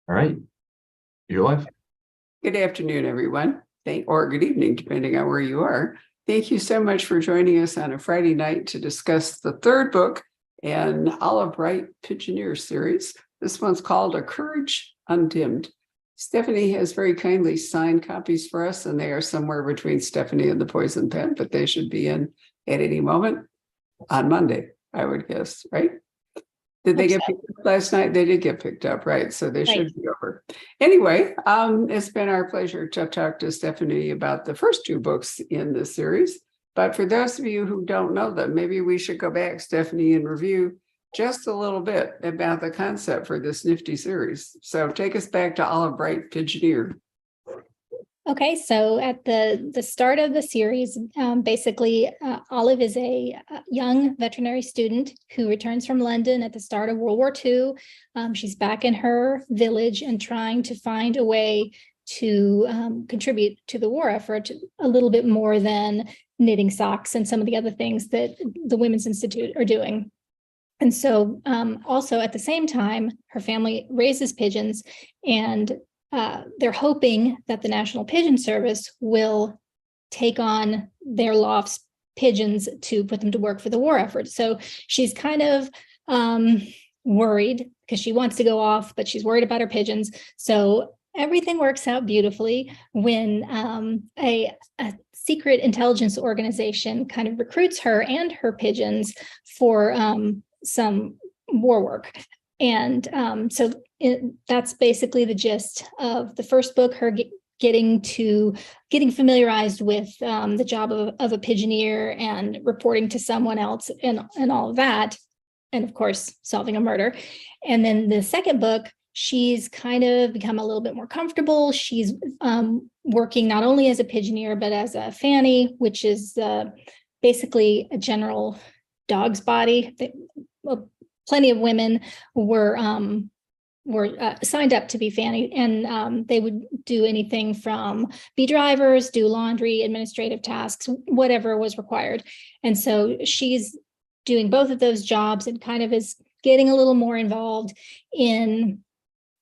All right, you're live. Good afternoon, everyone. Or good evening, depending on where you are. Thank you so much for joining us on a Friday night to discuss the third book in Olive Wright Pigeoneer series. This one's called A Courage Undimmed. Stephanie has very kindly signed copies for us, and they are somewhere between Stephanie and the Poison Pen, but they should be in at any moment on Monday, I would guess, right? Did they get picked up last night? They did get picked up, right? So they should be over. Anyway, it's been our pleasure to talk to Stephanie about the first two books in this series. But for those of you who don't know them, maybe we should go back, Stephanie, and review just a little bit about the concept for this nifty series. So take us back to Olive Wright Pigeoneer. Okay, so at the start of the series, basically, Olive is a young veterinary student who returns from London at the start of World War II. She's back in her village and trying to find a way to contribute to the war effort a little bit more than knitting socks and some of the other things that the Women's Institute are doing. And so also at the same time, her family raises pigeons, and they're hoping that the National Pigeon Service will take on their loft's pigeons to put them to work for the war effort. So she's kind of worried because she wants to go off, but she's worried about her pigeons. So everything works out beautifully when a secret intelligence organization kind of recruits her and her pigeons for some war work. And so that's basically the gist of the first book, her getting familiarized with the job of a pigeoneer and reporting to someone else and all of that. And of course, solving a murder. And then the second book, she's kind of become a little bit more comfortable. She's working not only as a pigeoneer, but as a fanny, which is basically a general dog's body. Plenty of women were signed up to be fanny, and they would do anything from be drivers, do laundry, administrative tasks, whatever was required. And so she's doing both of those jobs and kind of is getting a little more involved in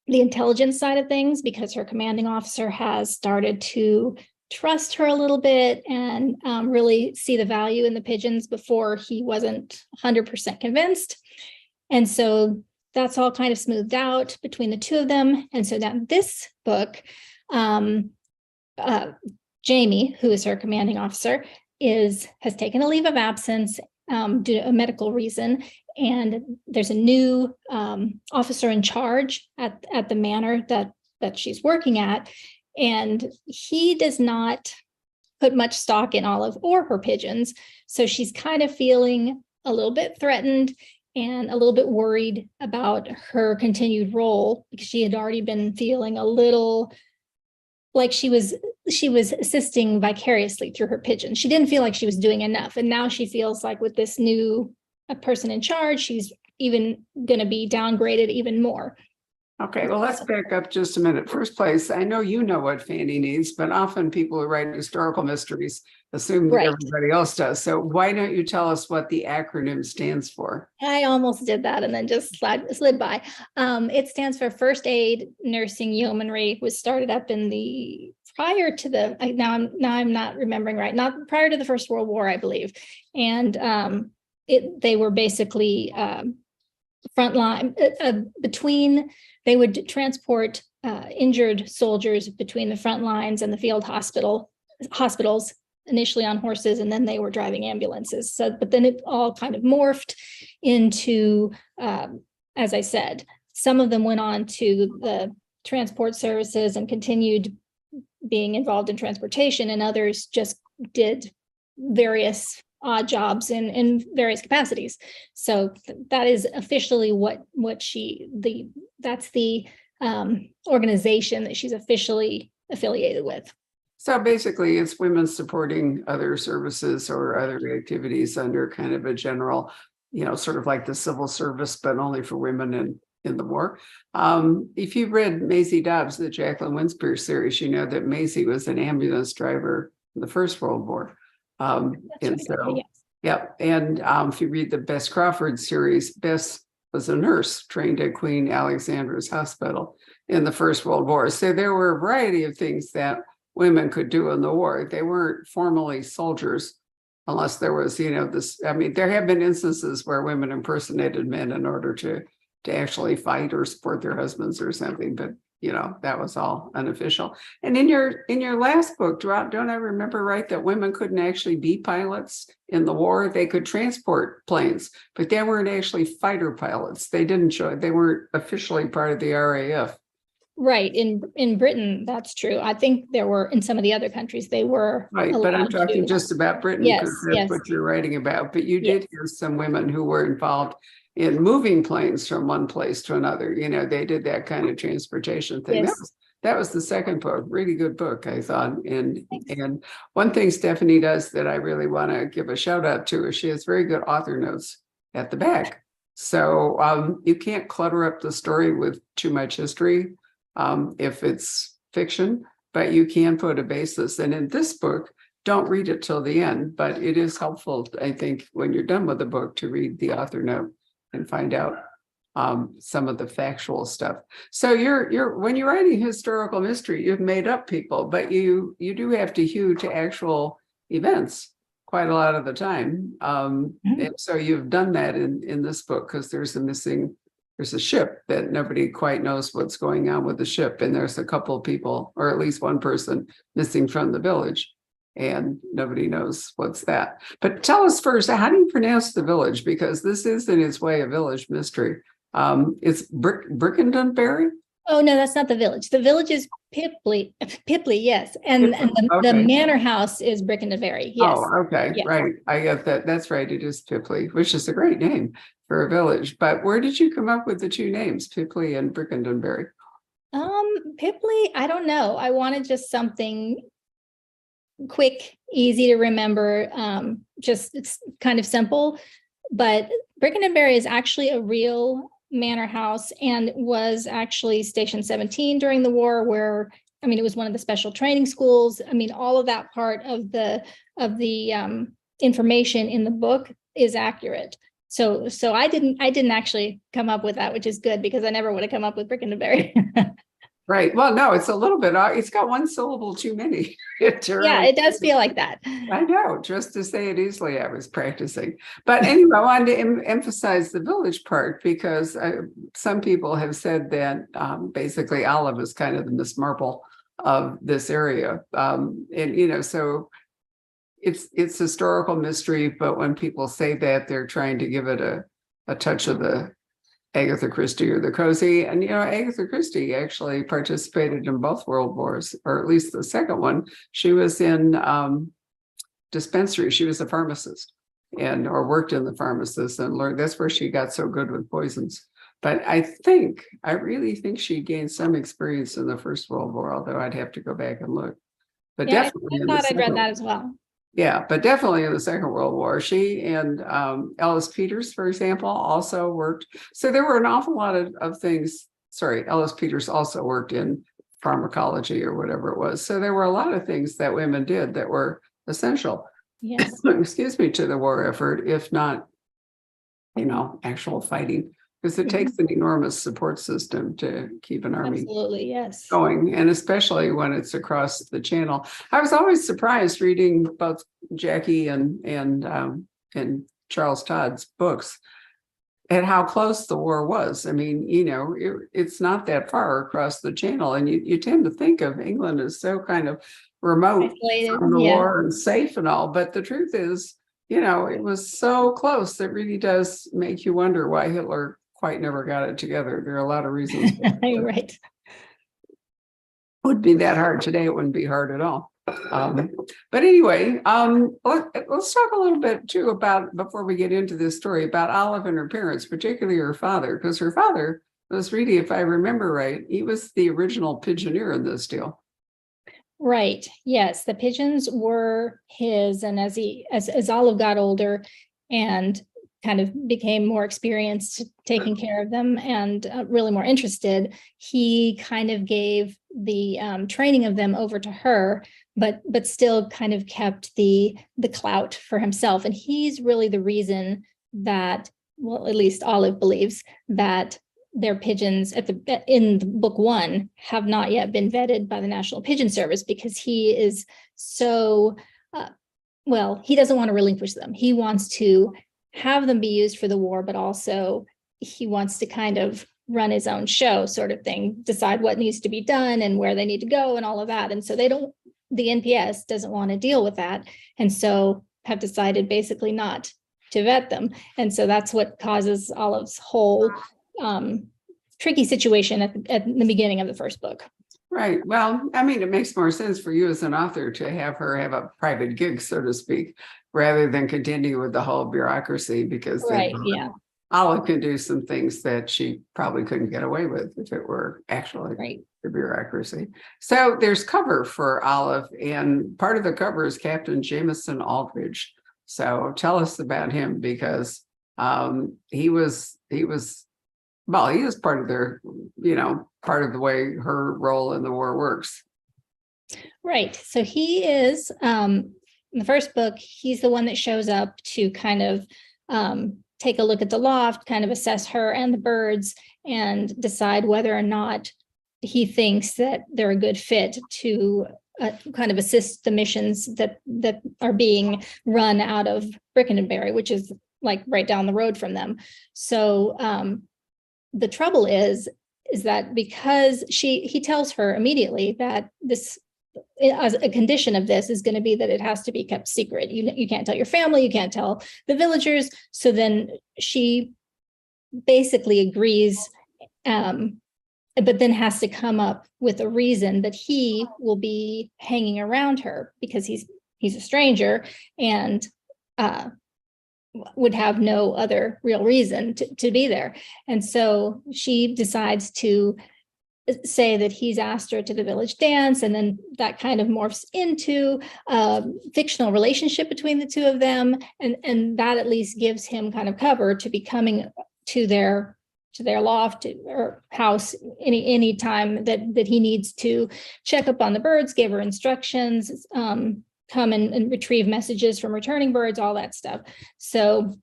the intelligence side of things because her commanding officer has started to trust her a little bit and really see the value in the pigeons before he wasn't 100% convinced. And so that's all kind of smoothed out between the two of them. And so now this book, Jamie, who is her commanding officer, has taken a leave of absence due to a medical reason. And there's a new officer in charge at the manor that she's working at. And he does not put much stock in Olive or her pigeons. So she's kind of feeling a little bit threatened and a little bit worried about her continued role because she had already been feeling a little like she was assisting vicariously through her pigeons. She didn't feel like she was doing enough. And now she feels like with this new person in charge, she's even going to be downgraded even more. Okay, well, let's back up just a minute. First place, I know you know what Fanny needs, but often people who write historical mysteries assume that everybody else does. So why don't you tell us what the acronym stands for? I almost did that and then just slid by. It stands for First Aid Nursing Yeomanry. Was started up in the prior to the now I'm not remembering right, not prior to the First World War, I believe, and they were basically frontline between. They would transport injured soldiers between the front lines and the field hospitals, initially on horses, and then they were driving ambulances. So, but then it all kind of morphed into, as I said, some of them went on to the transport services and continued being involved in transportation, and others just did various odd jobs in various capacities. So that is officially that's the organization that she's officially affiliated with. So basically it's women supporting other services or other activities under kind of a general, sort of like the civil service, but only for women in the war. If you've read Maisie Dobbs, the Jacqueline Winspear series, you know that Maisie was an ambulance driver in the First World War. And so, yeah. And if you read the Bess Crawford series, Bess was a nurse trained at Queen Alexandra's Hospital in the First World War. So there were a variety of things that women could do in the war. They weren't formally soldiers, unless there was, this. I mean, there have been instances where women impersonated men in order to actually fight or support their husbands or something, but that was all unofficial. And in your last book, don't I remember right that women couldn't actually be pilots in the war? They could transport planes, but they weren't actually fighter pilots. They weren't officially part of the RAF. Right. In Britain, that's true. I think there were in some of the other countries they were. Right, but I'm talking just about Britain because that's what you're writing about. But you did hear some women who were involved in moving planes from one place to another. They did that kind of transportation thing. Yes. That was the second book, really good book, I thought. And one thing Stephanie does that I really want to give a shout out to is she has very good author notes at the back. So you can't clutter up the story with too much history if it's fiction, but you can put a basis. And in this book, don't read it till the end, but it is helpful, I think, when you're done with the book to read the author note and find out some of the factual stuff. So when you're writing historical mystery, you've made up people, but you do have to hew to actual events quite a lot of the time. And so you've done that in this book because there's a ship that nobody quite knows what's going on with the ship, and there's a couple of people, or at least one person, missing from the village. And nobody knows what's that. But tell us first, how do you pronounce the village? Because this is in its way a village mystery. It's Brickendonberry? Oh, no, that's not the village. The village is Pipley, yes. And the manor house is Brickendonberry, yes. Oh, okay, yes. Right. I get that. That's right. It is Pipley, which is a great name for a village. But where did you come up with the two names, Pipley and Brickendonberry? Pipley, I don't know. I wanted just something quick, easy to remember, just it's kind of simple. But Brickendonberry is actually a real manor house and was actually Station 17 during the war, where, I mean, it was one of the special training schools. I mean, all of that part of the information in the book is accurate. So I didn't actually come up with that, which is good because I never would have come up with Brickendonberry. Right. Well, no, it's a little bit, it's got one syllable too many. Yeah, it does feel like that. I know, just to say it easily, I was practicing. But anyway, I wanted to emphasize the village part because some people have said that basically Olive is kind of the Miss Marple of this area. So it's historical mystery, but when people say that, they're trying to give it a touch of the Agatha Christie or the cozy. And, Agatha Christie actually participated in both world wars, or at least the second one. She was in dispensary. She was a pharmacist or worked in the pharmacist and learned. That's where she got so good with poisons. But I really think she gained some experience in the First World War, although I'd have to go back and look. But yeah, definitely I thought I'd read that as well. Yeah, but definitely in the Second World War, she and Ellis Peters, for example, also worked. So there were an awful lot of things. Sorry, Ellis Peters also worked in pharmacology or whatever it was. So there were a lot of things that women did that were essential, yes, excuse me, to the war effort, if not, actual fighting. Because it takes an enormous support system to keep an army absolutely, yes, going, and especially when it's across the channel. I was always surprised reading both Jackie and Charles Todd's books at how close the war was. I mean, it's not that far across the channel, and you tend to think of England as so kind of remote isolated from the war and safe and all, but the truth is, it was so close that really does make you wonder why Hitler quite never got it together. There are a lot of reasons. right. It would be that hard today. It wouldn't be hard at all. But anyway, let's talk a little bit too about, before we get into this story, about Olive and her parents, particularly her father, because her father was really, if I remember right, he was the original Pigeoneer in this deal. Right. Yes, the Pigeons were his, and as Olive got older and kind of became more experienced taking care of them and really more interested, he kind of gave the training of them over to her, but still kind of kept the clout for himself. And he's really the reason that well, at least Olive believes that their pigeons in book one have not yet been vetted by the National Pigeon Service, because he is so, well, he doesn't want to relinquish them. He wants to have them be used for the war, but also he wants to kind of run his own show sort of thing, decide what needs to be done and where they need to go and all of that. And so the NPS doesn't want to deal with that. And so have decided basically not to vet them. And so that's what causes Olive's whole tricky situation at the beginning of the first book. Right. Well, I mean, it makes more sense for you as an author to have her have a private gig, so to speak, rather than continue with the whole bureaucracy, because Right. Yeah. Olive can do some things that she probably couldn't get away with if it were actually Right. the bureaucracy. So there's cover for Olive, and part of the cover is Captain Jameson Aldridge. So tell us about him, because he was part of their, part of the way her role in the war works. Right. So he is, in the first book, he's the one that shows up to kind of take a look at the loft, kind of assess her and the birds, and decide whether or not he thinks that they're a good fit to kind of assist the missions that are being run out of Brickenberry, which is like right down the road from them. So the trouble is that because he tells her immediately that this, as a condition of this, is going to be that it has to be kept secret. You can't tell your family, you can't tell the villagers. So then she basically agrees, but then has to come up with a reason that he will be hanging around her, because he's a stranger and would have no other real reason to be there. And so she decides to say that he's asked her to the village dance, and then that kind of morphs into a fictional relationship between the two of them, and that at least gives him kind of cover to be coming to their loft or house any time that he needs to check up on the birds, give her instructions, come and retrieve messages from returning birds, all that stuff. So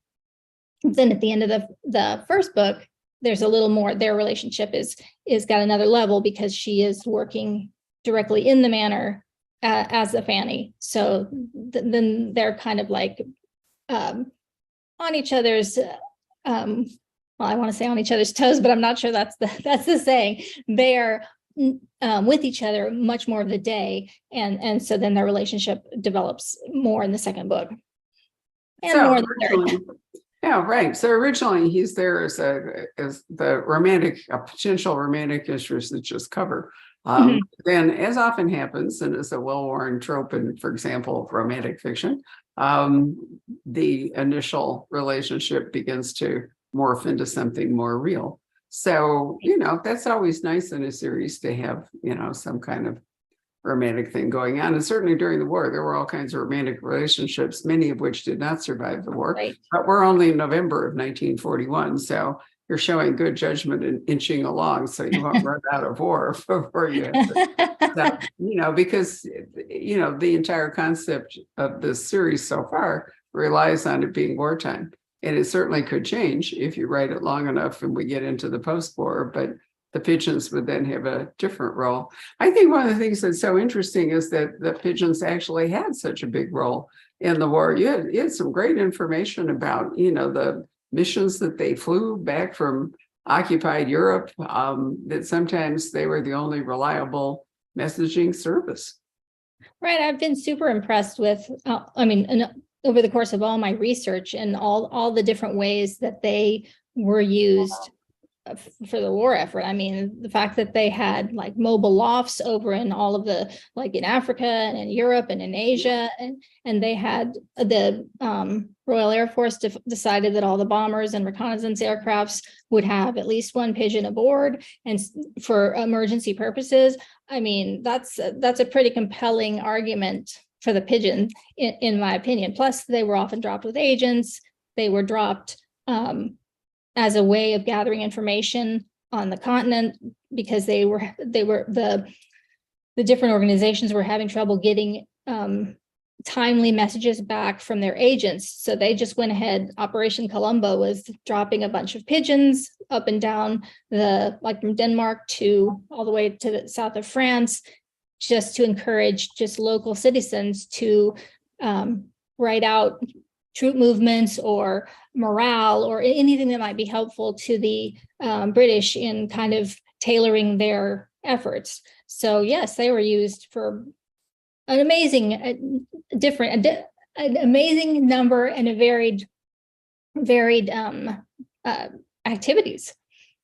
then at the end of the first book, there's a little more, their relationship is got another level, because she is working directly in the manor as a fanny. So then they're kind of like on each other's, well, I want to say on each other's toes, but I'm not sure that's the saying. They are with each other much more of the day, and so then their relationship develops more in the second book, and So more in the third. Yeah, right. So originally he's there as a potential romantic interest that's just cover. Then, as often happens, and is a well-worn trope in, for example, romantic fiction, the initial relationship begins to morph into something more real. So, that's always nice in a series to have, some kind of romantic thing going on. And certainly during the war, there were all kinds of romantic relationships, many of which did not survive the war. Right. But we're only in November of 1941. So you're showing good judgment and inching along, so you won't run out of war before you have to, because, the entire concept of this series so far relies on it being wartime. And it certainly could change if you write it long enough and we get into the post-war, but the pigeons would then have a different role. I think one of the things that's so interesting is that the pigeons actually had such a big role in the war. You had some great information about, the missions that they flew back from occupied Europe, that sometimes they were the only reliable messaging service. Right. I've been super impressed with, over the course of all my research and all the different ways that they were used for the war effort. I mean, the fact that they had like mobile lofts over in all of the, like in Africa and in Europe and in Asia, and they had the Royal Air Force decided that all the bombers and reconnaissance aircrafts would have at least one pigeon aboard, and for emergency purposes. I mean, that's a pretty compelling argument for the pigeon, in my opinion. Plus, they were often dropped with agents. They were dropped as a way of gathering information on the continent, because the different organizations were having trouble getting timely messages back from their agents. So they just went ahead. Operation Columbo was dropping a bunch of pigeons up and down like from Denmark to all the way to the south of France, just to encourage just local citizens to write out troop movements or morale or anything that might be helpful to the British in kind of tailoring their efforts. So yes, they were used for an amazing, an amazing number and a varied activities.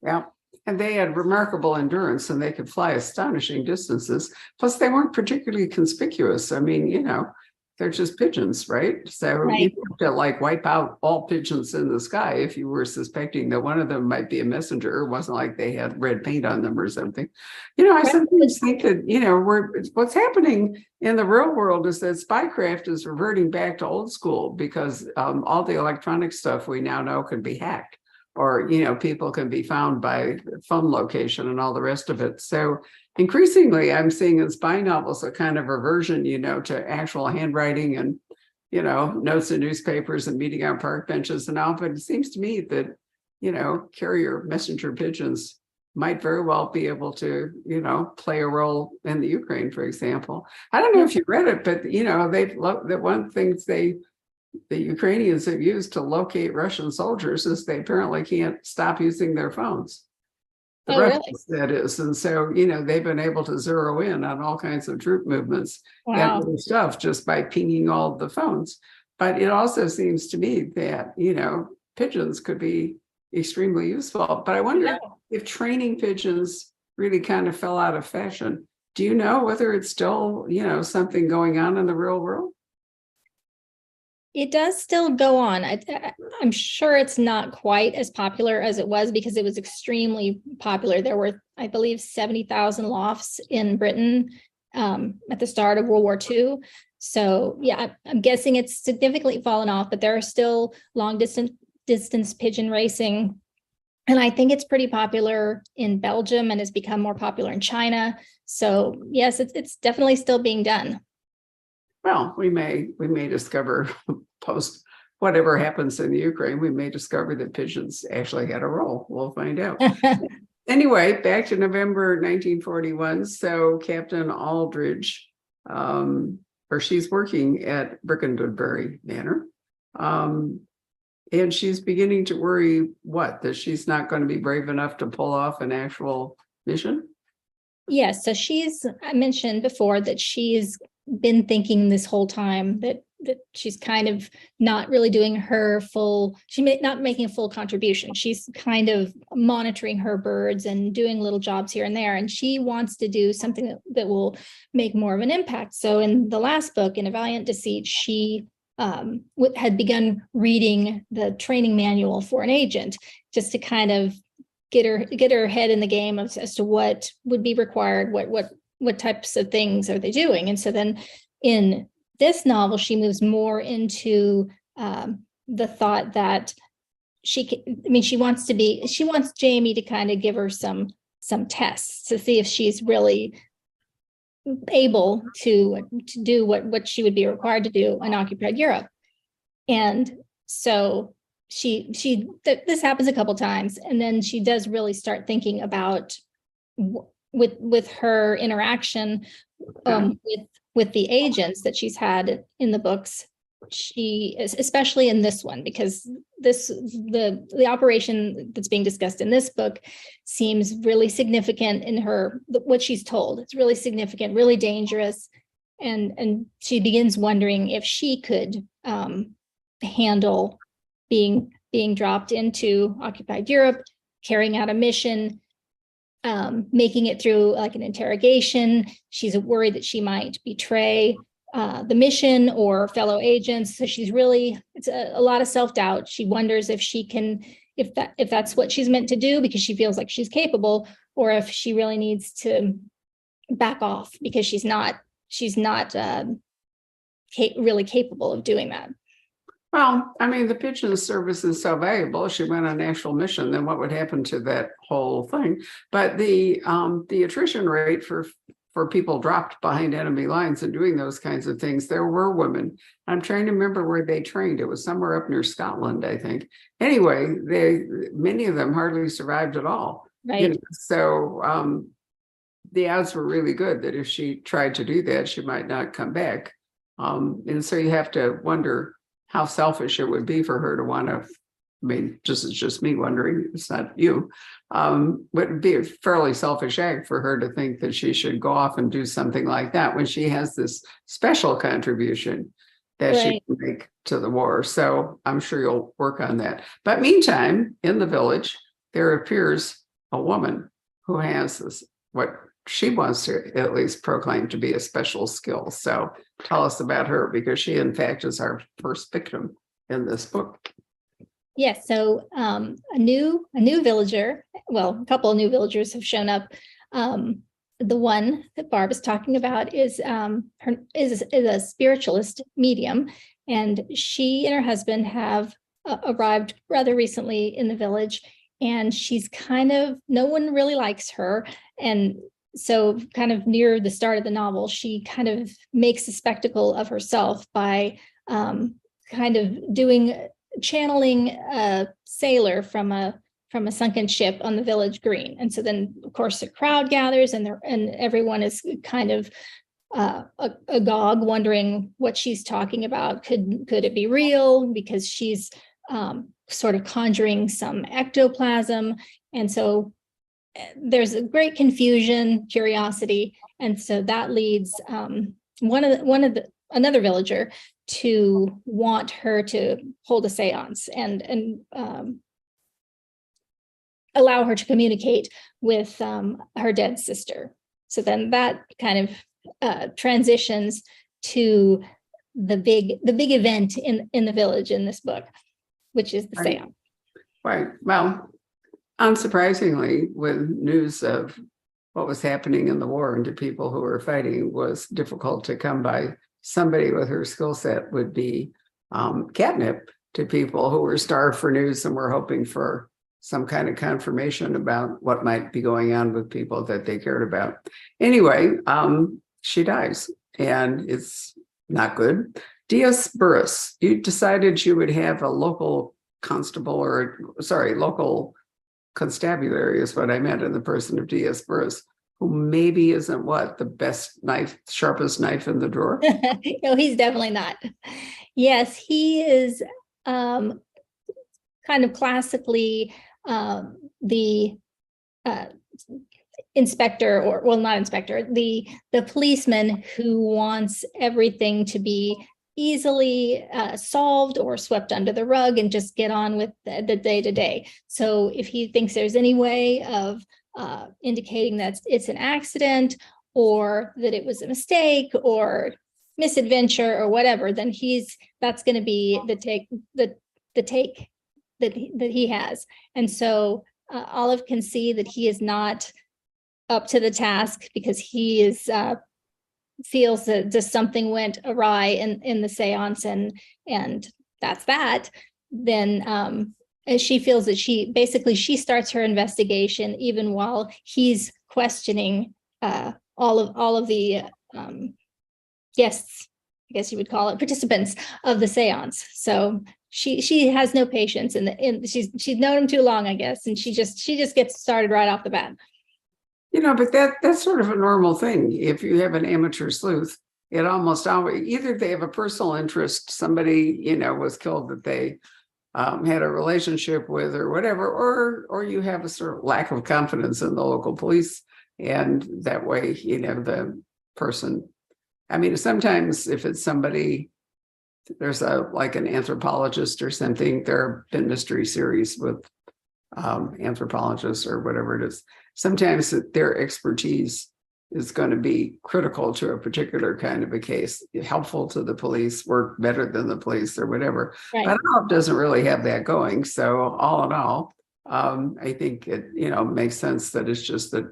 Yeah. And they had remarkable endurance and they could fly astonishing distances. Plus, they weren't particularly conspicuous. I mean, they're just pigeons, right? So Right. you have to like wipe out all pigeons in the sky if you were suspecting that one of them might be a messenger. It wasn't like they had red paint on them or something. I sometimes think that, what's happening in the real world is that spycraft is reverting back to old school because all the electronic stuff we now know can be hacked. Or, people can be found by phone location and all the rest of it. So increasingly, I'm seeing in spy novels a kind of aversion, to actual handwriting and, notes in newspapers and meeting on park benches and all. But it seems to me that, carrier messenger pigeons might very well be able to, play a role in the Ukraine, for example. I don't know if you read it, but, the one thing the Ukrainians have used to locate Russian soldiers is they apparently can't stop using their phones. The Russians, that is. And so, they've been able to zero in on all kinds of troop movements and other stuff just by pinging all the phones. But it also seems to me that, pigeons could be extremely useful. But I wonder if training pigeons really kind of fell out of fashion. Do you know whether it's still, something going on in the real world? It does still go on. I'm sure it's not quite as popular as it was because it was extremely popular. There were, I believe, 70,000 lofts in Britain at the start of World War II. So yeah, I'm guessing it's significantly fallen off, but there are still long distance pigeon racing. And I think it's pretty popular in Belgium and has become more popular in China. So yes, it's definitely still being done. Well, we may discover post whatever happens in the Ukraine, we may discover that pigeons actually had a role. We'll find out. Anyway, back to November 1941. So Captain Aldridge, or she's working at Brackenbury Manor, and she's beginning to worry that she's not going to be brave enough to pull off an actual mission. Yes, so I mentioned before that she's been thinking this whole time that she's kind of not really doing not making a full contribution. She's kind of monitoring her birds and doing little jobs here and there. And she wants to do something that will make more of an impact. So in the last book, In a Valiant Deceit, she had begun reading the training manual for an agent just to kind of get her head in the game as to what would be required, what types of things are they doing. And so then in this novel, she moves more into the thought that she wants Jamie to kind of give her some tests to see if she's really able to do what she would be required to do in occupied Europe. And so this happens a couple times, and then she does really start thinking about with her interaction with the agents that she's had in the books. She, especially in this one, because the operation that's being discussed in this book seems really significant in what she's told. It's really significant, really dangerous, and she begins wondering if she could handle being dropped into occupied Europe, carrying out a mission, making it through like an interrogation. She's worried that she might betray the mission or fellow agents. So it's a lot of self-doubt. She wonders if she can, if that's what she's meant to do because she feels like she's capable, or if she really needs to back off because she's not really capable of doing that. Well, I mean, the Pigeon service is so valuable. If she went on an actual mission, then what would happen to that whole thing? But the attrition rate for for people dropped behind enemy lines and doing those kinds of things, there were women. I'm trying to remember where they trained. It was somewhere up near Scotland, I think. Anyway, many of them hardly survived at all. Right. So the odds were really good that if she tried to do that, she might not come back. And so you have to wonder how selfish it would be for her to want to, I mean, it's just me wondering, it's not you, but it'd be a fairly selfish act for her to think that she should go off and do something like that when she has this special contribution that she can make to the war. So I'm sure you'll work on that. But meantime, in the village, there appears a woman who has this, what she wants to at least proclaim to be a special skill. So tell us about her, because she, in fact, is our first victim in this book. Yes. So a new villager, well, a couple of new villagers have shown up. The one that Barb is talking about is a spiritualist medium, and she and her husband have arrived rather recently in the village, and she's kind of, no one really likes her. And so kind of near the start of the novel, she kind of makes a spectacle of herself by kind of channeling a sailor from a sunken ship on the village green. And so then, of course, a crowd gathers, and everyone is kind of agog, wondering what she's talking about. Could it be real? Because she's sort of conjuring some ectoplasm. And so there's a great confusion, curiosity, and so that leads another villager to want her to hold a seance and allow her to communicate with her dead sister. So then that kind of transitions to the big event in the village in this book, which is the seance. Right. Well, unsurprisingly, with news of what was happening in the war and to people who were fighting was difficult to come by, somebody with her skill set would be catnip to people who were starved for news and were hoping for some kind of confirmation about what might be going on with people that they cared about. Anyway, she dies, and it's not good. Diaz Burris, you decided you would have a local constable, local constabulary is what I meant, in the person of Diaz Burris, who maybe isn't the best knife, sharpest knife in the drawer. No, he's definitely not. Yes, he is kind of classically the inspector, or well, not inspector, the policeman who wants everything to be easily solved or swept under the rug and just get on with the day-to-day. So if he thinks there's any way of indicating that it's an accident, or that it was a mistake or misadventure or whatever, then that's going to be the take that he has. And so Olive can see that he is not up to the task, because he is feels that just something went awry in the seance, and that's that. Then and she feels that she starts her investigation even while he's questioning all of the guests, I guess you would call it, participants of the seance. So she has no patience, and she's known him too long, I guess, and she just gets started right off the bat. But that's sort of a normal thing. If you have an amateur sleuth, it almost always, either they have a personal interest, somebody, was killed that they had a relationship with or whatever, or you have a sort of lack of confidence in the local police. And that way, the person, I mean, sometimes if it's somebody, there's an anthropologist or something, there have been mystery series with anthropologists or whatever it is. Sometimes their expertise is going to be critical to a particular kind of a case, helpful to the police, work better than the police or whatever. Right. But Olive doesn't really have that going. So all in all, I think it, makes sense that it's just that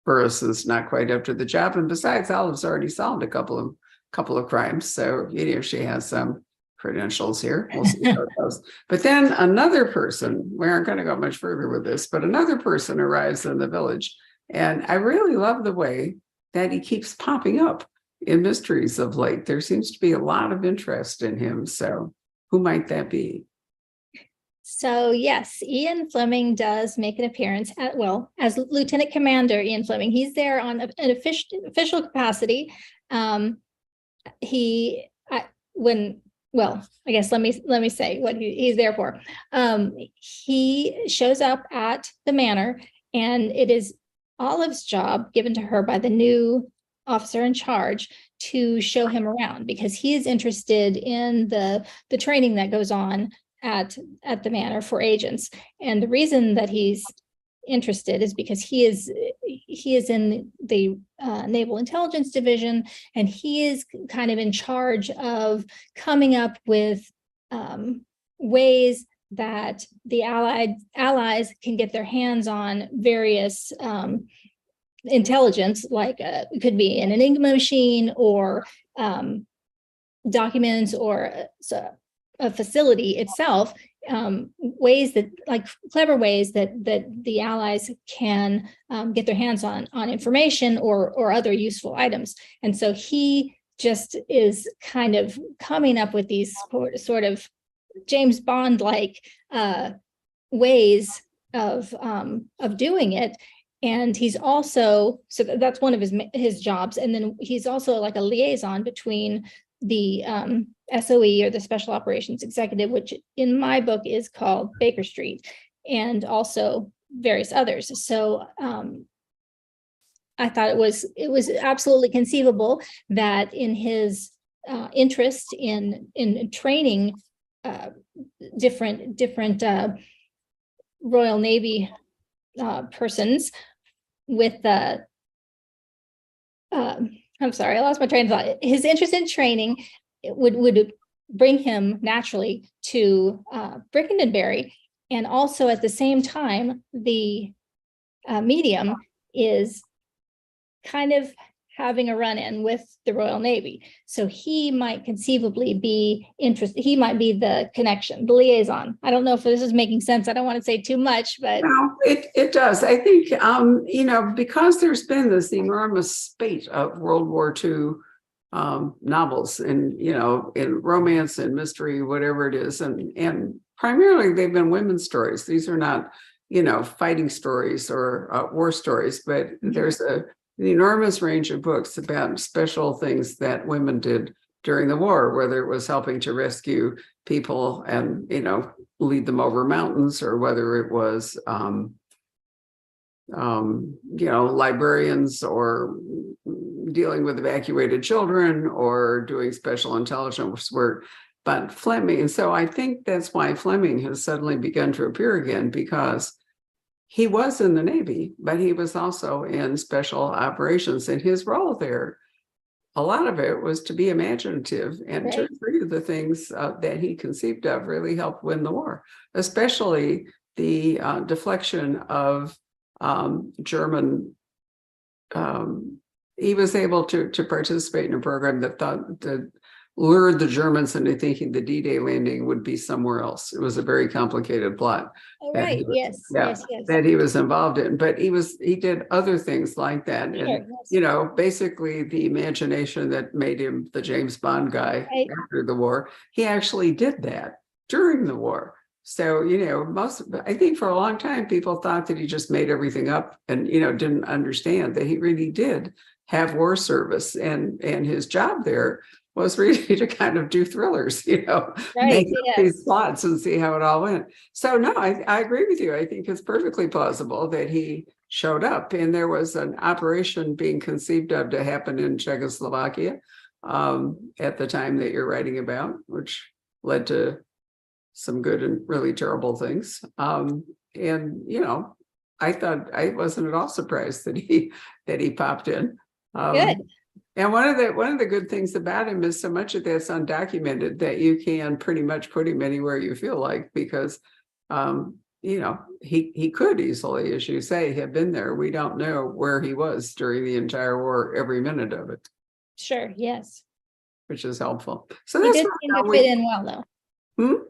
Burris is not quite up to the job. And besides, Olive's already solved a couple of crimes. So, she has some credentials here. We'll see how it goes. But then another person, we aren't going to go much further with this, but another person arrives in the village. And I really love the way that he keeps popping up in mysteries of late. There seems to be a lot of interest in him. So who might that be? So yes, Ian Fleming does make an appearance as Lieutenant Commander Ian Fleming. He's there on an official capacity. I guess let me say what he's there for. He shows up at the manor, and it is Olive's job, given to her by the new officer in charge, to show him around, because he is interested in the training that goes on at the manor for agents. And the reason that he's interested is because he is in the Naval Intelligence Division, and he is kind of in charge of coming up with ways that the allies can get their hands on various intelligence, like it could be an Enigma machine or documents or a facility itself, ways that, like clever ways that the allies can get their hands on information or other useful items. And so he just is kind of coming up with these sort of James Bond like ways of doing it. And he's also, so that's one of his jobs. And then he's also like a liaison between the SOE, or the Special Operations Executive, which in my book is called Baker Street, and also various others. So I thought it was absolutely conceivable that in his interest in training different Royal Navy persons with I'm sorry, I lost my train of thought. His interest in training would bring him naturally to Brickendenbury. And also at the same time, the medium is kind of having a run-in with the Royal Navy. So he might conceivably be interested. He might be the connection, the liaison. I don't know if this is making sense. I don't want to say too much, but. No, it does. I think, because there's been this enormous spate of World War II novels and, in romance and mystery, whatever it is. And primarily they've been women's stories. These are not, fighting stories or war stories, but there's an enormous range of books about special things that women did during the war, whether it was helping to rescue people and, lead them over mountains, or whether it was, librarians, or dealing with evacuated children, or doing special intelligence work. But Fleming, and so I think that's why Fleming has suddenly begun to appear again, because he was in the Navy, but he was also in special operations, and his role there, a lot of it was to be imaginative and to agree the things that he conceived of really helped win the war, especially the deflection of German. He was able to participate in a program that lured the Germans into thinking the D-Day landing would be somewhere else. It was a very complicated plot. Oh, right. Yes. That he was involved in, but he did other things like that. Sure, And, yes. Basically the imagination that made him the James Bond guy after the war, he actually did that during the war. So, I think for a long time, people thought that he just made everything up and, didn't understand that he really did have war service, and his job there was really to kind of do thrillers, make up these plots and see how it all went. So no, I agree with you. I think it's perfectly plausible that he showed up, and there was an operation being conceived of to happen in Czechoslovakia at the time that you're writing about, which led to some good and really terrible things. I thought I wasn't at all surprised that he popped in. Good. And one of the good things about him is so much of that's undocumented that you can pretty much put him anywhere you feel like, because he could easily, as you say, have been there. We don't know where he was during the entire war, every minute of it. Sure. Yes. Which is helpful. So He that's did seem to fit in well, though.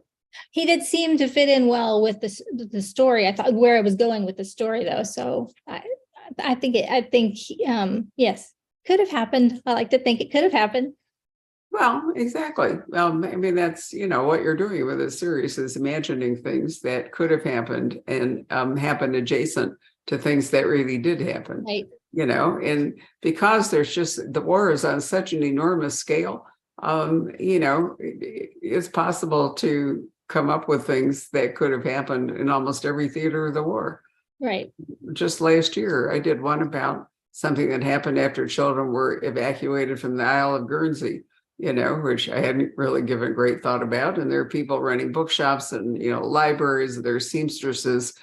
He did seem to fit in well with the story. I thought where I was going with the story, though. So I think yes. could have happened. I like to think it could have happened. Well, exactly. I mean, that's, what you're doing with this series is imagining things that could have happened and happened adjacent to things that really did happen. Right. And because the war is on such an enormous scale, it's possible to come up with things that could have happened in almost every theater of the war. Right. Just last year, I did one about something that happened after children were evacuated from the Isle of Guernsey, which I hadn't really given great thought about. And there are people running bookshops and, libraries, there are seamstresses,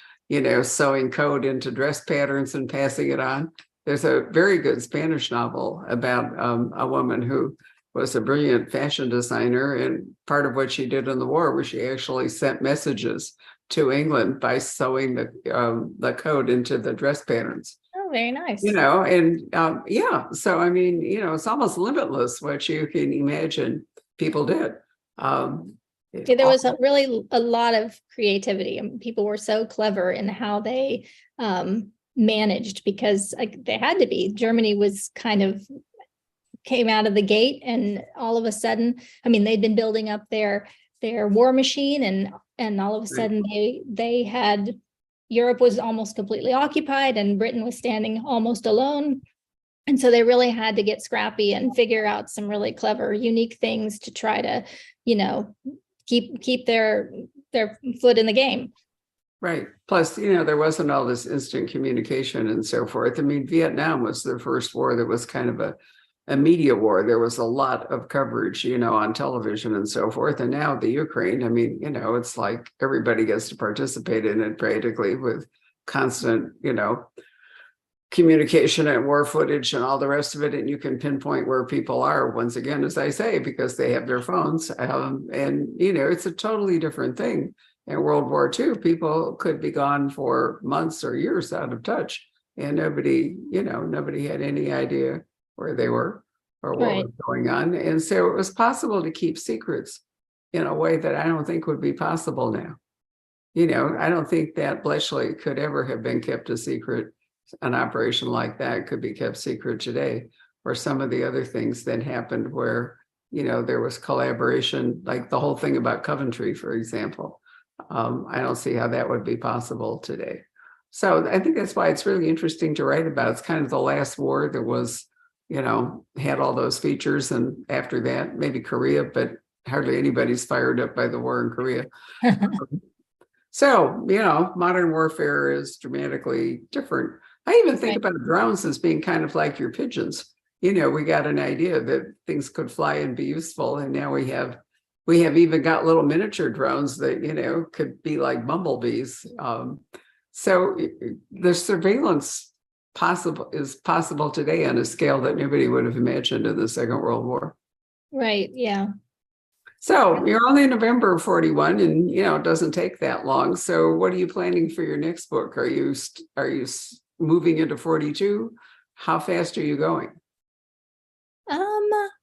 sewing code into dress patterns and passing it on. There's a very good Spanish novel about a woman who was a brilliant fashion designer. And part of what she did in the war was she actually sent messages to England by sewing the code into the dress patterns. Oh, very nice. So I mean, it's almost limitless what you can imagine people did. There was a lot of creativity, and people were so clever in how they managed, because they had to be. Germany was came out of the gate, and all of a sudden, I mean, they'd been building up their war machine, and all of a sudden they had, Europe was almost completely occupied and Britain was standing almost alone. And so they really had to get scrappy and figure out some really clever, unique things to try to, keep their foot in the game. Right. Plus, there wasn't all this instant communication and so forth. I mean, Vietnam was the first war that was kind of a media war. There was a lot of coverage, on television and so forth. And now the Ukraine, I mean, it's like everybody gets to participate in it practically with constant, communication and war footage and all the rest of it. And you can pinpoint where people are, once again, as I say, because they have their phones. It's a totally different thing. In World War II, people could be gone for months or years out of touch, and nobody had any idea where they were or what was going on. And so it was possible to keep secrets in a way that I don't think would be possible now. I don't think that Bletchley could ever have been kept a secret. An operation like that could be kept secret today, or some of the other things that happened where, there was collaboration, like the whole thing about Coventry, for example. I don't see how that would be possible today. So I think that's why it's really interesting to write about. It's kind of the last war that was, had all those features. And after that, maybe Korea, but hardly anybody's fired up by the war in Korea. So, modern warfare is dramatically different. I even think about drones as being kind of like your pigeons. We got an idea that things could fly and be useful. And now we have even got little miniature drones that, could be like bumblebees. So the surveillance is possible today on a scale that nobody would have imagined in the Second World War. Right. Yeah. So you're only in November of 41, and it doesn't take that long. So what are you planning for your next book? Are you moving into 42? How fast are you going?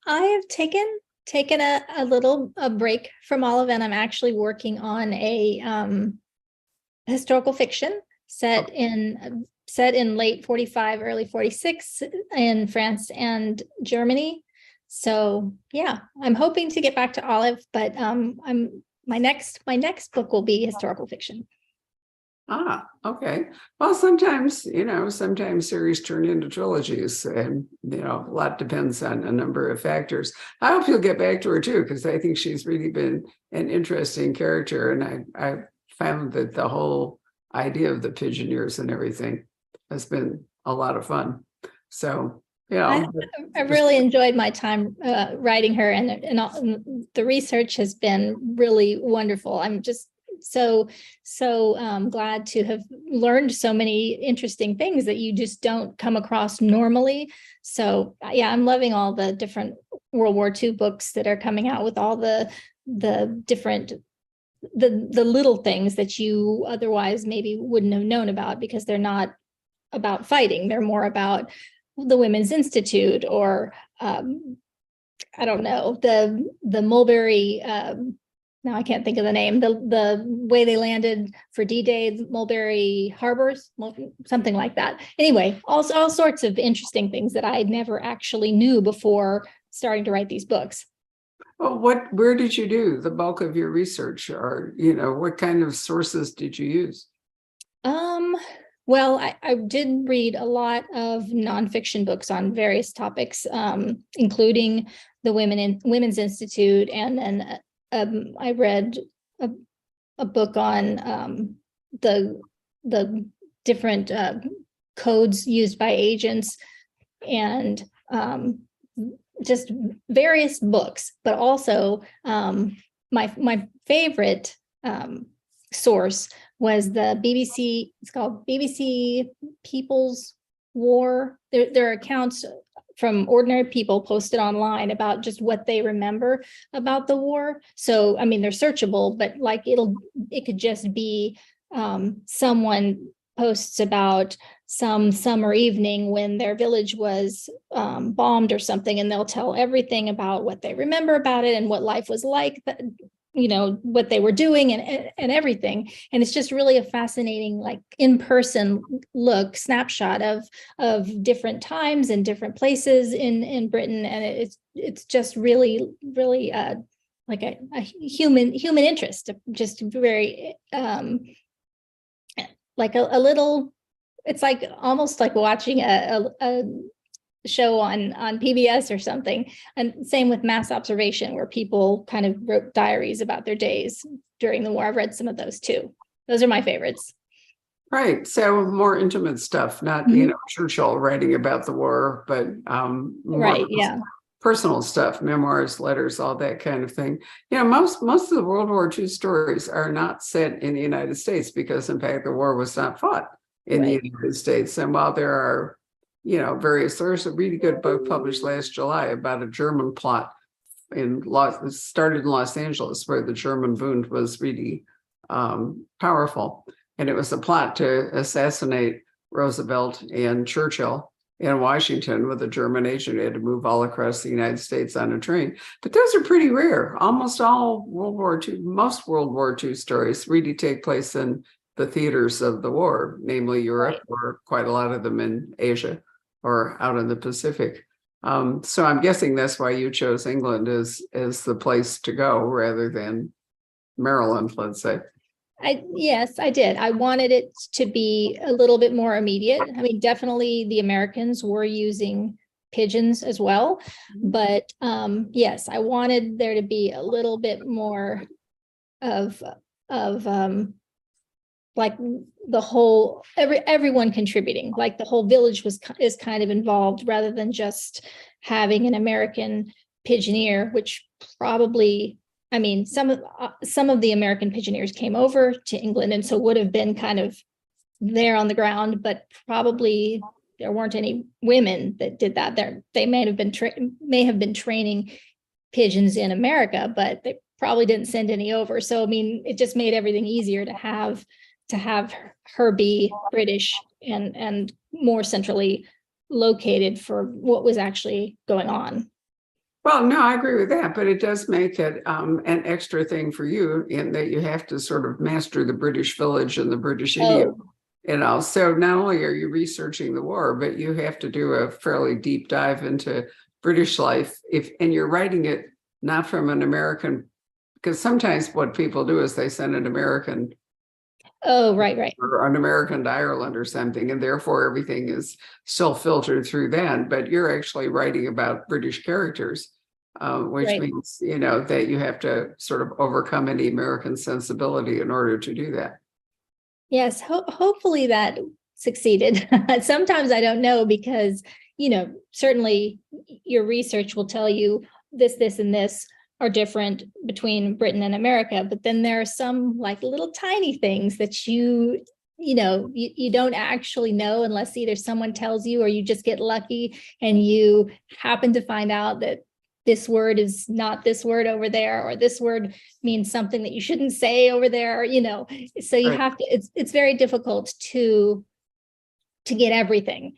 I have taken a little break from all of it. I'm actually working on a historical fiction set in late 45, early 46 in France and Germany. So yeah, I'm hoping to get back to Olive, but my next book will be historical fiction. Ah, okay. Well, sometimes series turn into trilogies, and a lot depends on a number of factors. I hope you'll get back to her too, because I think she's really been an interesting character, and I found that the whole idea of the Pigeoneers and everything has been a lot of fun. So I really enjoyed my time writing her, and the research has been really wonderful. I'm just so glad to have learned so many interesting things that you just don't come across normally. So yeah, I'm loving all the different World War II books that are coming out with all the different the little things that you otherwise maybe wouldn't have known about, because they're not about fighting. They're more about the Women's Institute, or I don't know, the Mulberry now I can't think of the name, the way they landed for D-Day, Mulberry Harbors, something like that. Anyway, all sorts of interesting things that I never actually knew before starting to write these books. Well, where did you do the bulk of your research, or, what kind of sources did you use? Well, I did read a lot of nonfiction books on various topics, including the Women's Institute, and then I read a book on the different codes used by agents, and just various books. But also, my favorite source was the BBC. It's called BBC People's War. There are accounts from ordinary people posted online about just what they remember about the war. So, I mean, they're searchable, but like it could just be someone posts about some summer evening when their village was bombed or something, and they'll tell everything about what they remember about it and what life was like, what they were doing and everything. And it's just really a fascinating, like, in-person snapshot of different times and different places in Britain. And it's just really, really like a human interest, just very like a little, it's like almost like watching a show on PBS or something. And same with Mass Observation, where people kind of wrote diaries about their days during the war. I've read some of those too. Those are my favorites. Right. So more intimate stuff, not, Churchill writing about the war, but Right. Yeah. personal stuff, memoirs, letters, all that kind of thing. Most of the World War II stories are not set in the United States because, in fact, the war was not fought in the United States. And while there are, there's a really good book published last July about a German plot it started in Los Angeles, where the German Bund was really powerful. And it was a plot to assassinate Roosevelt and Churchill in Washington with a German agent who had to move all across the United States on a train. But those are pretty rare. Almost all most World War II stories really take place in the theaters of the war, namely Europe, or quite a lot of them in Asia or out in the Pacific. So I'm guessing that's why you chose England as the place to go rather than Maryland, let's say. Yes, I did. I wanted it to be a little bit more immediate. I mean, definitely the Americans were using pigeons as well, but yes, I wanted there to be a little bit more of like the whole everyone contributing, like the whole village is kind of involved, rather than just having an American pigeoneer, which probably, I mean, some of the American pigeoneers came over to England, and so would have been kind of there on the ground, but probably there weren't any women that did that. They may have been training pigeons in America, but they probably didn't send any over. So, I mean, it just made everything easier to have her be British and more centrally located for what was actually going on. Well, no, I agree with that, but it does make it an extra thing for you in that you have to sort of master the British village and the British idiom. So not only are you researching the war, but you have to do a fairly deep dive into British life. And you're writing it not from an American, because sometimes what people do is they send an American. Oh, right. Or an American to Ireland or something, and therefore everything is still filtered through that. But you're actually writing about British characters, which means, that you have to sort of overcome any American sensibility in order to do that. Yes, hopefully that succeeded. Sometimes I don't know, because, certainly your research will tell you this, and this are different between Britain and America, but then there are some like little tiny things that you don't actually know unless either someone tells you or you just get lucky and you happen to find out that this word is not this word over there, or this word means something that you shouldn't say over there, so you have to, it's very difficult to get everything.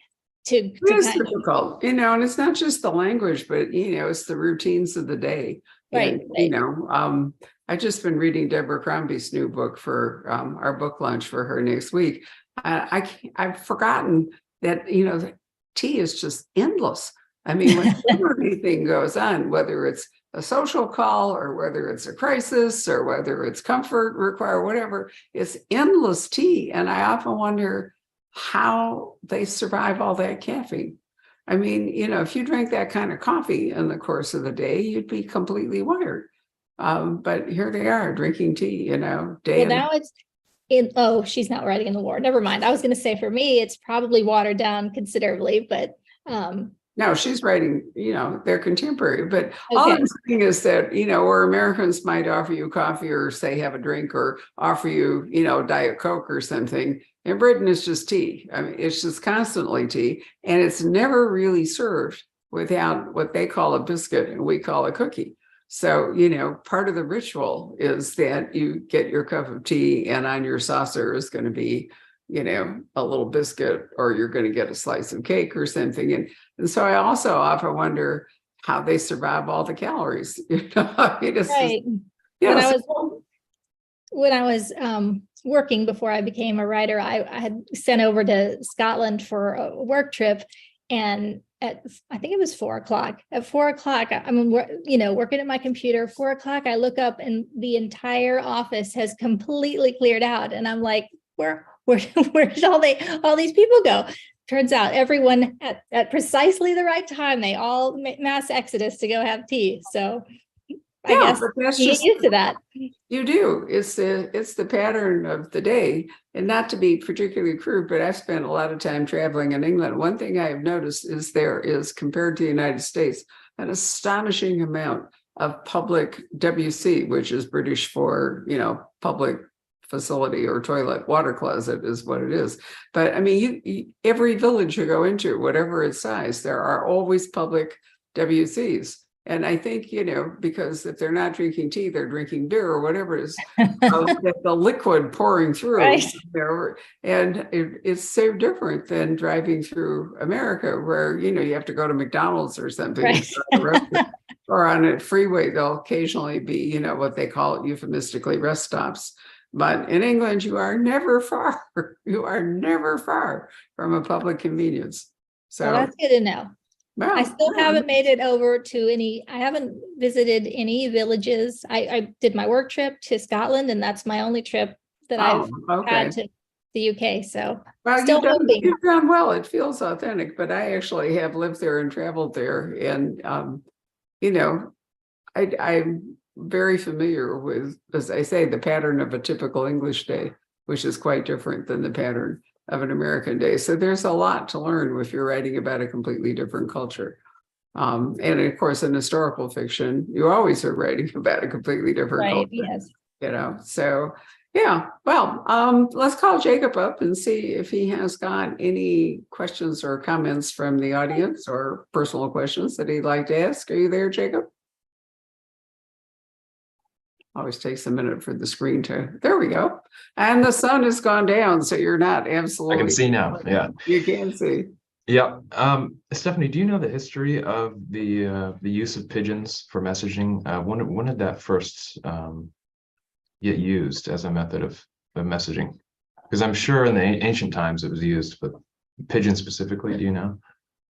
It is difficult, and it's not just the language, but it's the routines of the day. Right. And, I've just been reading Deborah Crombie's new book for our book launch for her next week. I've forgotten that, you know, tea is just endless. I mean, whenever anything goes on, whether it's a social call or whether it's a crisis or whether it's comfort require, whatever, it's endless tea. And I often wonder how they survive all that caffeine. I mean, you know, if you drank that kind of coffee in the course of the day, you'd be completely wired. But here they are drinking tea, you know, day Well, and now it's oh, she's not writing in the war. Never mind. I was going to say for me, it's probably watered down considerably, but no, she's writing, you know, they're contemporary. But all okay. I'm saying is that, you know, where Americans might offer you coffee or say have a drink or offer you, you know, Diet Coke or something, in Britain it's just tea. I mean, it's just constantly tea. And it's never really served without what they call a biscuit and we call a cookie. So, you know, part of the ritual is that you get your cup of tea and on your saucer is going to be, you know, a little biscuit or you're going to get a slice of cake or something. And so I also often wonder how they survive all the calories. You know, I mean, it's Right. just, you know, When I was working before I became a writer, I had sent over to Scotland for a work trip, and I think it was 4 o'clock. At 4 o'clock, I'm working at my computer. 4 o'clock, I look up and the entire office has completely cleared out, and I'm like, where did all these people go? Turns out everyone at precisely the right time, they all mass exodus to go have tea. So I guess but that's you get just used to that. you do. It's the pattern of the day. And not to be particularly crude, but I've spent a lot of time traveling in England. One thing I have noticed is there is, compared to the United States, an astonishing amount of public WC, which is British for, you know, public facility or toilet. Water closet is what it is. But I mean, every village you go into, whatever its size, there are always public WCs. And I think, you know, because if they're not drinking tea, they're drinking beer or whatever it is, the liquid pouring through. Right. There, and it's so different than driving through America, where, you know, you have to go to McDonald's or something. Right. Or on a freeway, there'll occasionally be, you know, what they call euphemistically rest stops. But in England, you are never far. You are never far from a public convenience. So Well, that's good to know. well, I still haven't made it over to I haven't visited any villages. I did my work trip to Scotland, and that's my only trip that I've had to the UK. So well, still hoping. you've done well. It feels authentic, but I actually have lived there and traveled there. And, you know, I'm very familiar with, as I say, the pattern of a typical English day, which is quite different than the pattern of an American day. So there's a lot to learn if you're writing about a completely different culture. And of course, in historical fiction, you always are writing about a completely different culture. Yes. You know, so yeah. Well, let's call Jacob up and see if he has got any questions or comments from the audience or personal questions that he'd like to ask. Are you there, Jacob? Always takes a minute for the screen to, there we go. And the sun has gone down, so you're not absolutely. I can see now, yeah. You can see. Yeah. Stephanie, do you know the history of the use of pigeons for messaging? When did that first get used as a method of messaging? Because I'm sure in the ancient times it was used, but pigeons specifically, do you know?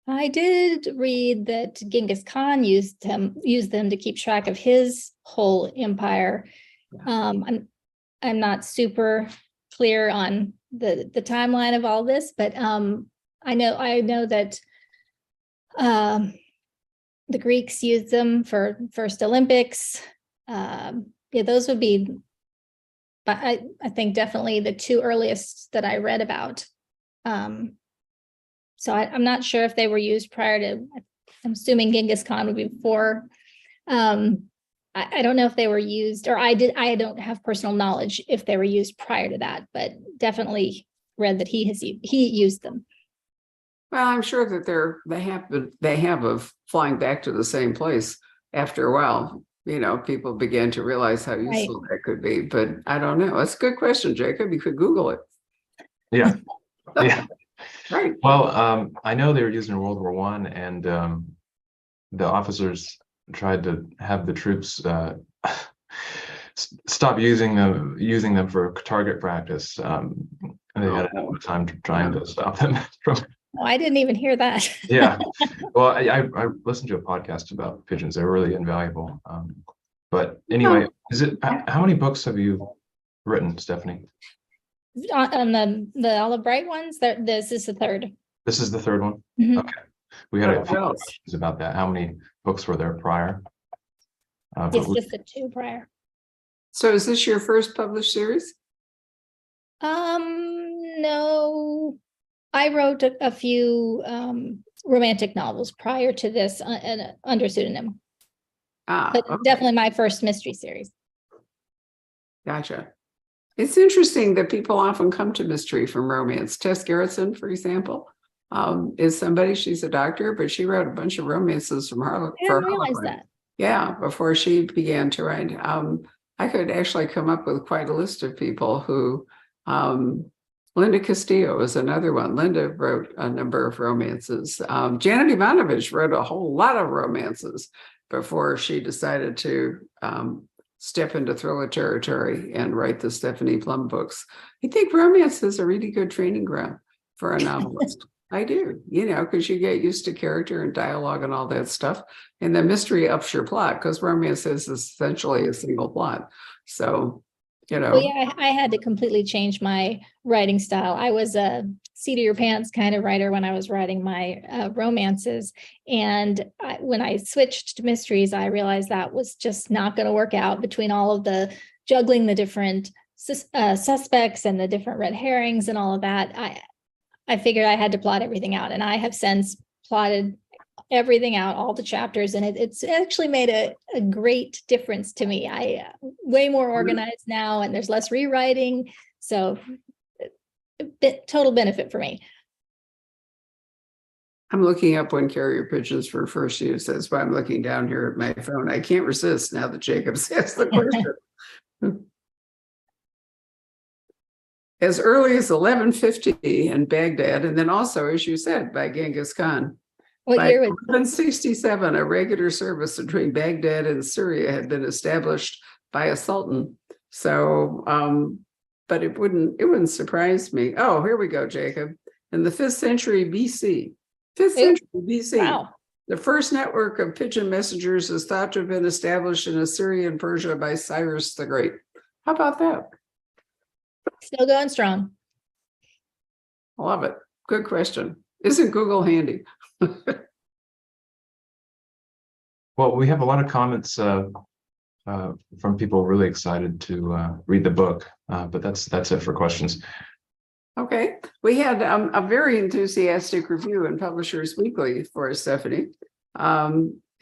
I did read that Genghis Khan used them to keep track of his whole empire. I'm not super clear on the timeline of all this, but I know that the Greeks used them for first Olympics. Yeah, those would be, but I think definitely the two earliest that I read about. So I'm not sure if they were used prior to, I'm assuming Genghis Khan would be before. I don't know if they were used, or I don't have personal knowledge if they were used prior to that, but definitely read that he used them. Well, I'm sure that they have of flying back to the same place after a while. You know, people began to realize how useful that could be, but I don't know. That's a good question, Jacob. You could Google it. Yeah. Yeah. Right. Well, I know they were used in World War I, and the officers tried to have the troops stop using them for target practice. And they had a hell of a time trying to stop them from. Oh, I didn't even hear that. Yeah. Well, I listened to a podcast about pigeons. They're really invaluable. But anyway, how many books have you written, Stephanie? On the Olive Bright ones, this is the third. This is the third one? Mhm. Okay. We had a few Well, questions about that. How many books were there prior? But It's just the two prior. so is this your first published series? No, I wrote a few romantic novels prior to this under pseudonym, but Okay. definitely my first mystery series. Gotcha. It's interesting that people often come to mystery from romance. Tess Gerritsen, for example, is somebody, she's a doctor, but she wrote a bunch of romances from I didn't realize that. Yeah, before she began to write. I could actually come up with quite a list of people who, Linda Castillo is another one. Linda wrote a number of romances. Janet Ivanovich wrote a whole lot of romances before she decided to step into thriller territory and write the Stephanie Plum books. I think romance is a really good training ground for a novelist. I do, because you get used to character and dialogue and all that stuff. And the mystery ups your plot because romance is essentially a single plot. So, Well, yeah, I had to completely change my writing style. I was a seat of your pants kind of writer when I was writing my romances. And when I switched to mysteries, I realized that was just not going to work out between all of the juggling the different suspects and the different red herrings and all of that. I figured I had to plot everything out, and I have since plotted everything out, all the chapters, and it's actually made a great difference to me. I way more organized now, and there's less rewriting, so total benefit for me. I'm looking up when carrier pigeons for first use. That's why I'm looking down here at my phone. I can't resist now that Jacob's asked the question. As early as 1150 in Baghdad, and then also, as you said, by Genghis Khan. What By year was 1167, a regular service between Baghdad and Syria had been established by a sultan. So, but it wouldn't surprise me. Oh, here we go, Jacob. In the 5th century BC, Wow. the first network of pigeon messengers is thought to have been established in Assyria and Persia by Cyrus the Great. How about that? Still going strong. I love it. Good question. Isn't Google handy? Well, we have a lot of comments from people really excited to read the book, but that's it for questions. Okay, we had a very enthusiastic review in Publishers Weekly for Stephanie.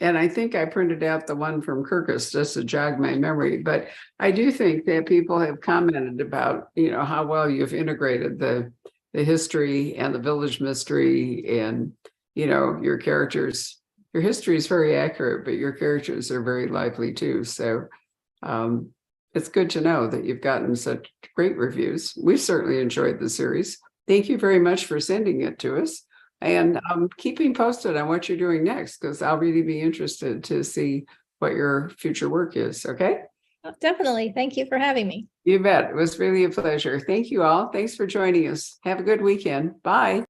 And I think I printed out the one from Kirkus just to jog my memory, but I do think that people have commented about, how well you've integrated the history and the village mystery and, your characters. Your history is very accurate, but your characters are very lively too. So it's good to know that you've gotten such great reviews. We've certainly enjoyed the series. Thank you very much for sending it to us. And keeping posted on what you're doing next, because I'll really be interested to see what your future work is. Okay. Definitely. Thank you for having me. You bet. It was really a pleasure. Thank you all. Thanks for joining us. Have a good weekend. Bye.